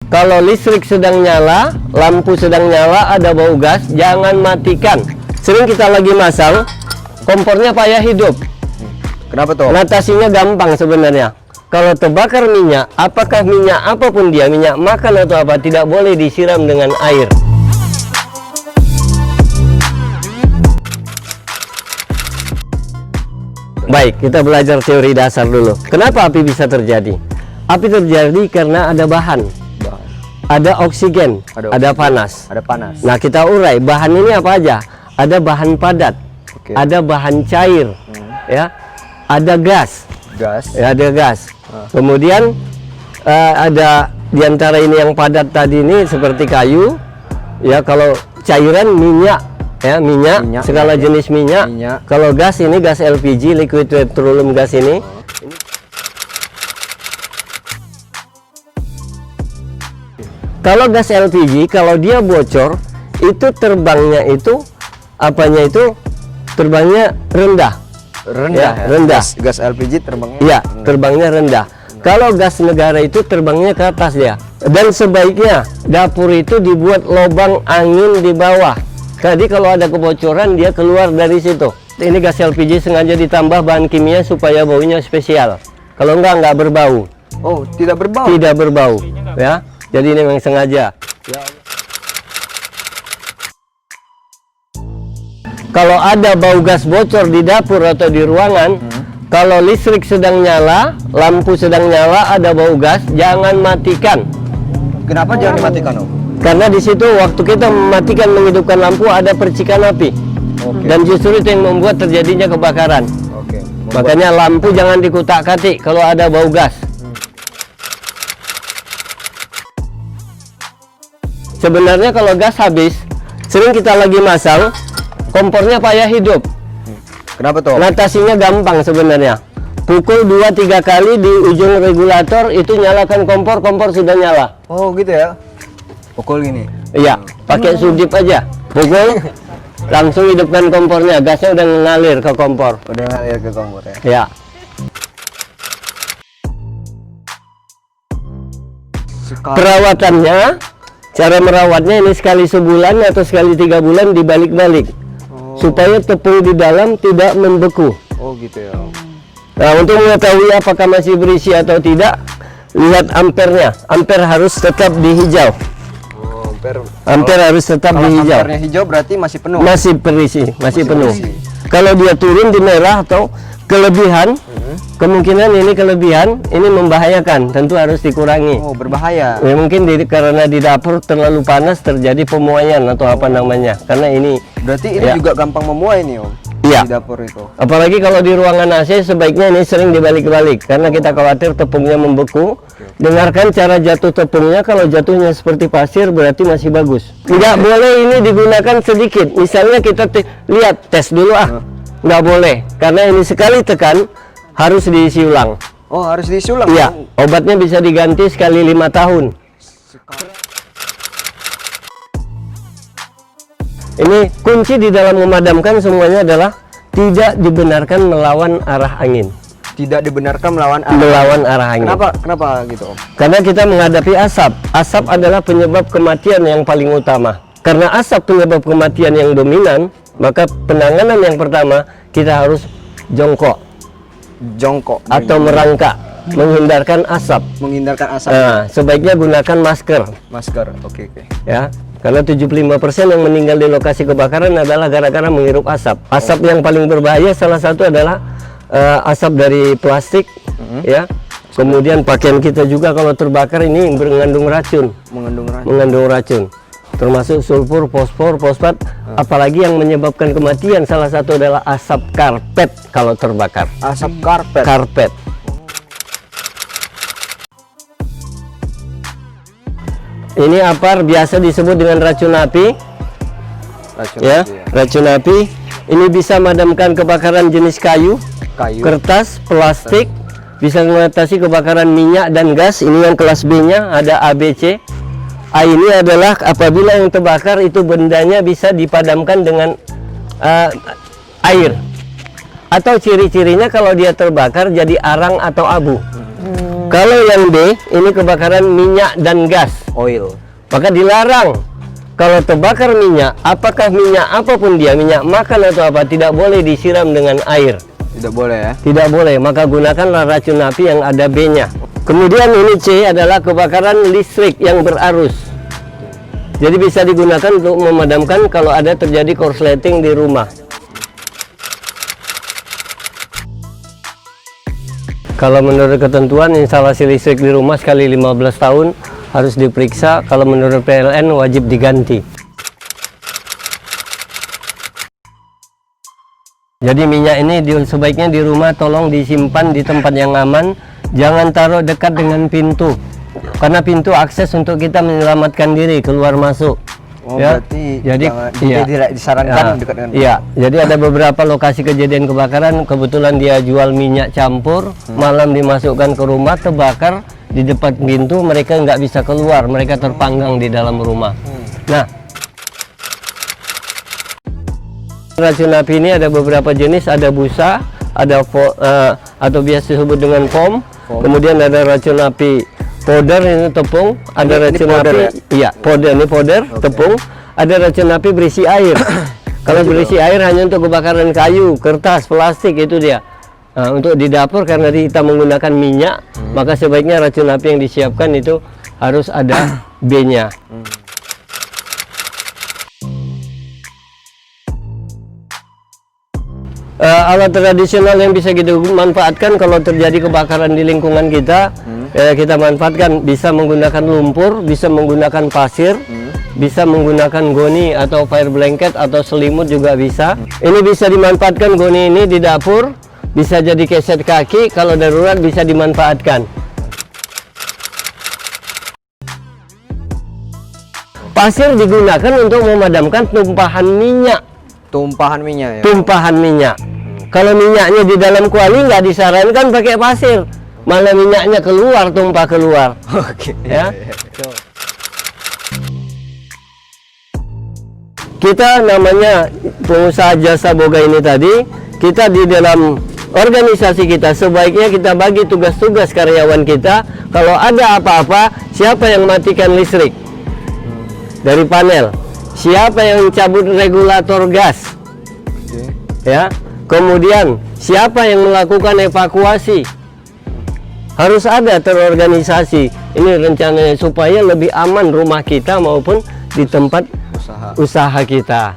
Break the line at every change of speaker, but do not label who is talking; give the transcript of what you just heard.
Kalau listrik sedang nyala, lampu sedang nyala, ada bau gas, jangan matikan. Sering kita lagi masang, kompornya payah hidup.
Kenapa tuh?
Ngatasinya gampang sebenarnya. Kalau terbakar minyak, apakah minyak apapun dia, minyak makan atau apa, tidak boleh disiram dengan air. Baik, kita belajar teori dasar dulu. Kenapa api bisa terjadi? Api terjadi karena ada bahan. Ada oksigen, ada panas.
Ada panas.
Nah, kita urai bahan ini apa aja? Ada bahan padat, ada bahan cair, ya, ada gas, ya, ada gas. Kemudian ada diantara ini yang padat tadi ini seperti kayu, ya. Kalau cairan minyak, ya, minyak segala jenis minyak. Kalau gas ini gas LPG, liquid petroleum gas ini. Kalau gas LPG, kalau dia bocor, itu terbangnya itu, terbangnya rendah.
Rendah,
ya, rendah.
Gas LPG terbangnya.
Ya, terbangnya rendah. Kalau gas negara itu terbangnya ke atas dia. Dan sebaiknya dapur itu dibuat lubang angin di bawah. Jadi kalau ada kebocoran dia keluar dari situ. Ini gas LPG sengaja ditambah bahan kimia supaya baunya spesial. Kalau enggak berbau.
Oh, tidak berbau.
Tidak berbau, ya. Jadi ini memang sengaja. Ya. Kalau ada bau gas bocor di dapur atau di ruangan, kalau listrik sedang nyala, lampu sedang nyala, ada bau gas, jangan matikan.
Kenapa jangan dimatikan, Om?
Karena di situ waktu kita mematikan menghidupkan lampu ada percikan api. Dan justru itu yang membuat terjadinya kebakaran. Makanya lampu jangan dikutak-katik kalau ada bau gas. Sebenarnya kalau gas habis, sering kita lagi masang, kompornya payah hidup.
Kenapa tuh?
Ngatasinya gampang sebenarnya. Pukul 2-3 kali di ujung regulator itu nyalakan kompor, kompor sudah nyala.
Oh gitu ya? Pukul gini?
Iya, pakai subdip aja. Pukul, langsung hidupkan kompornya, gasnya udah ngalir ke kompor.
Udah ngalir ke kompor ya?
Ya. Perawatannya, cara merawatnya ini sekali sebulan atau sekali 3 bulan dibalik-balik. Supaya tepung di dalam tidak membeku.
Oh gitu ya.
Nah, untuk mengetahui apakah masih berisi atau tidak, lihat ampernya. Ampere harus tetap di hijau.
Oh,
ampere harus tetap di hijau.
Ampernya hijau berarti masih penuh.
Masih berisi, masih penuh. Kalau dia turun di merah atau kelebihan, kemungkinan ini kelebihan, ini membahayakan, tentu harus dikurangi.
Oh, berbahaya.
Ya, mungkin karena di dapur terlalu panas terjadi pemuaian atau apa namanya. Karena ini
berarti ini juga gampang memuai nih, Om.
Iya.
Di dapur itu.
Apalagi kalau di ruangan AC sebaiknya ini sering dibalik-balik karena kita khawatir tepungnya membeku. Dengarkan cara jatuh tepungnya, kalau jatuhnya seperti pasir berarti masih bagus. Nggak boleh ini digunakan sedikit. Misalnya kita lihat tes dulu nggak boleh karena ini sekali tekan harus diisi ulang.
Oh, harus diisi ulang?
Iya, obatnya bisa diganti sekali 5 tahun. Ini kunci di dalam memadamkan semuanya adalah tidak dibenarkan melawan arah angin.
Tidak dibenarkan melawan
arah angin.
Kenapa gitu, Om?
Karena kita menghadapi asap. Asap adalah penyebab kematian yang paling utama. Karena asap penyebab kematian yang dominan, maka penanganan yang pertama kita harus jongkok.
Jongkok
atau merangkak, menghindarkan asap.
Menghindarkan asap.
Nah, sebaiknya gunakan masker.
Masker, oke.
Ya. Karena 75% yang meninggal di lokasi kebakaran adalah gara-gara menghirup asap. Asap yang paling berbahaya salah satu adalah asap dari plastik, ya. Kemudian pakaian kita juga kalau terbakar ini mengandung racun. Mengandung racun. Termasuk sulfur, fosfor, fosfat. Apalagi yang menyebabkan kematian salah satu adalah asap karpet kalau terbakar.
Asap karpet.
Karpet. Ini apar biasa disebut dengan racun api. Racun api. Ini bisa memadamkan kebakaran jenis kayu, kertas, plastik, bisa mengatasi kebakaran minyak dan gas. Ini yang kelas B-nya ada ABC. A ini adalah apabila yang terbakar itu bendanya bisa dipadamkan dengan air. Atau ciri-cirinya kalau dia terbakar jadi arang atau abu. Kalau yang B, ini kebakaran minyak dan gas.
Oil.
Maka dilarang. Kalau terbakar minyak, apakah minyak apapun dia, minyak makan atau apa, tidak boleh disiram dengan air.
Tidak boleh ya.
Tidak boleh, maka gunakanlah racun api yang ada B-nya. Kemudian ini C adalah kebakaran listrik yang berarus. Jadi bisa digunakan untuk memadamkan kalau ada terjadi korsleting di rumah. Kalau menurut ketentuan instalasi listrik di rumah sekali 15 tahun harus diperiksa. Kalau menurut PLN wajib diganti. Jadi minyak ini sebaiknya di rumah tolong disimpan di tempat yang aman. Jangan taruh dekat dengan pintu. Karena pintu akses untuk kita menyelamatkan diri keluar masuk.
Oh,
Ya,
berarti
jadi
jangan, tidak disarankan dekat dengan
iya, jadi ada beberapa lokasi kejadian kebakaran, kebetulan dia jual minyak campur, malam dimasukkan ke rumah, terbakar di depan pintu, mereka nggak bisa keluar, mereka terpanggang di dalam rumah. Nah, racun api ini ada beberapa jenis, ada busa, ada atau biasa disebut dengan foam, kemudian ada racun api powder, ini tepung, ada
Ini
racun
powder
api,
ya?
iya powder, ini powder, tepung, ada racun api berisi air. Kalau berisi air hanya untuk kebakaran kayu, kertas, plastik, itu dia. Nah, untuk di dapur karena kita menggunakan minyak, maka sebaiknya racun api yang disiapkan itu harus ada B-nya. Alat tradisional yang bisa kita manfaatkan kalau terjadi kebakaran di lingkungan kita, kita manfaatkan, bisa menggunakan lumpur, bisa menggunakan pasir, bisa menggunakan goni atau fire blanket atau selimut juga bisa. Ini bisa dimanfaatkan, goni ini di dapur, bisa jadi keset kaki, kalau darurat bisa dimanfaatkan. Pasir digunakan untuk memadamkan tumpahan minyak.
tumpahan minyak ya.
Tumpahan minyak. Kalau minyaknya di dalam kuali nggak disarankan pakai pasir, malah minyaknya keluar, tumpah keluar.
Oke.
Ya. Kita namanya pengusaha jasa boga ini tadi, kita di dalam organisasi kita sebaiknya kita bagi tugas-tugas karyawan kita. Kalau ada apa-apa, siapa yang matikan listrik dari panel, siapa yang cabut regulator gas, ya. Kemudian siapa yang melakukan evakuasi, harus ada terorganisasi. Ini rencananya supaya lebih aman rumah kita maupun di tempat usaha kita.